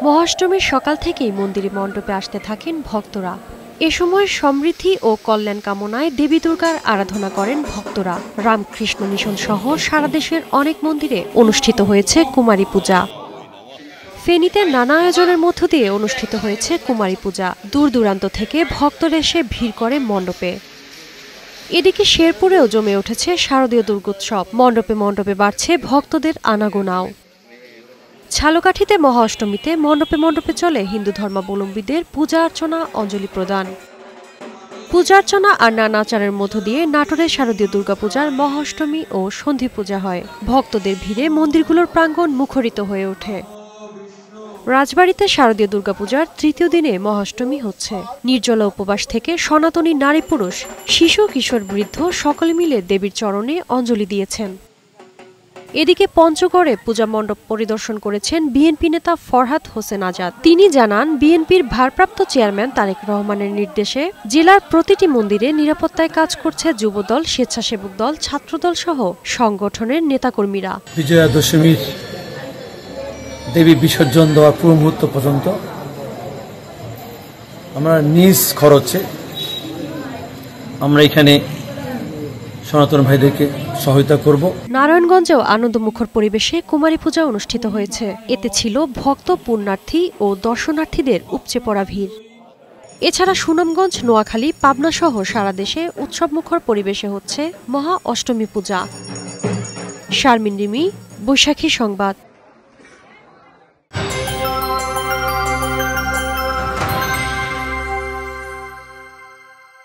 মহাষ্টমীর সকাল থেকেই মন্দিরে মণ্ডপে আসতে থাকেন ভক্তরা। এ সময় সমৃদ্ধি ও কল্যাণ কামনায় দেবী দুর্গার আরাধনা করেন ভক্তরা। রামকৃষ্ণ মিশন সহ সারা দেশের অনেক মন্দিরে অনুষ্ঠিত হয়েছে কুমারী পূজা। ফেনীতে নানা আয়োজনের মধ্য দিয়ে অনুষ্ঠিত হয়েছে কুমারী পূজা। দূর দূরান্ত থেকে ভক্তরা এসে ভিড় করে মণ্ডপে। এদিকে শেরপুরেও জমে উঠেছে শারদীয় দুর্গোৎসব। মণ্ডপে মণ্ডপে বাড়ছে ভক্তদের আনাগোনাও। ঝালকাঠিতে মহা অষ্টমীতে মণ্ডপে মণ্ডপে চলে হিন্দু ধর্মাবলম্বীদের পূজা অর্চনা, অঞ্জলি প্রদান। পূজা অর্চনা আর নানা আচারের মধ্য দিয়ে নাটোরের শারদীয় দুর্গাপূজার মহা অষ্টমী ও সন্ধি পূজা হয়। ভক্তদের ভিড়ে মন্দিরগুলোর প্রাঙ্গণ মুখরিত হয়ে ওঠে। রাজবাড়ীতে শারদীয় দুর্গাপূজার তৃতীয় দিনে মহাষ্টমী হচ্ছে। নির্জলা উপবাস থেকে সনাতনী নারী পুরুষ, শিশু কিশোর বৃদ্ধ সকলে মিলে দেবীর চরণে অঞ্জলি দিয়েছেন। এদিকে পঞ্চগড়ে পূজা মণ্ডপ পরিদর্শন করেছেন বিএনপি নেতা ফরহাদ হোসেন আজাদ। তিনি জানান, বিএনপির ভারপ্রাপ্ত চেয়ারম্যান তারেক রহমানের নির্দেশে জেলার প্রতিটি মন্দিরে নিরাপত্তায় কাজ করছে যুবদল, স্বেচ্ছাসেবক দল, ছাত্রদল সহ সংগঠনের নেতাকর্মীরা। বিজয়া দশমীর দেবী বিসর্জন দেওয়ার পূর্ব মুহূর্ত পর্যন্ত আমরা নিজ খরচে আমরা এখানে সনাতন ভাইদেরকে সহায়তা করব। নারায়ণগঞ্জেও আনন্দমুখর পরিবেশে কুমারী পূজা অনুষ্ঠিত হয়েছে। এতে ছিল ভক্ত, পুণ্যার্থী ও দর্শনার্থীদের উপচে পড়া ভিড়। এছাড়া সুনামগঞ্জ, নোয়াখালী, পাবনা সহ সারা দেশে উৎসবমুখর পরিবেশে হচ্ছে মহা অষ্টমী পূজা। শারমিন রিমি, বৈশাখী সংবাদ।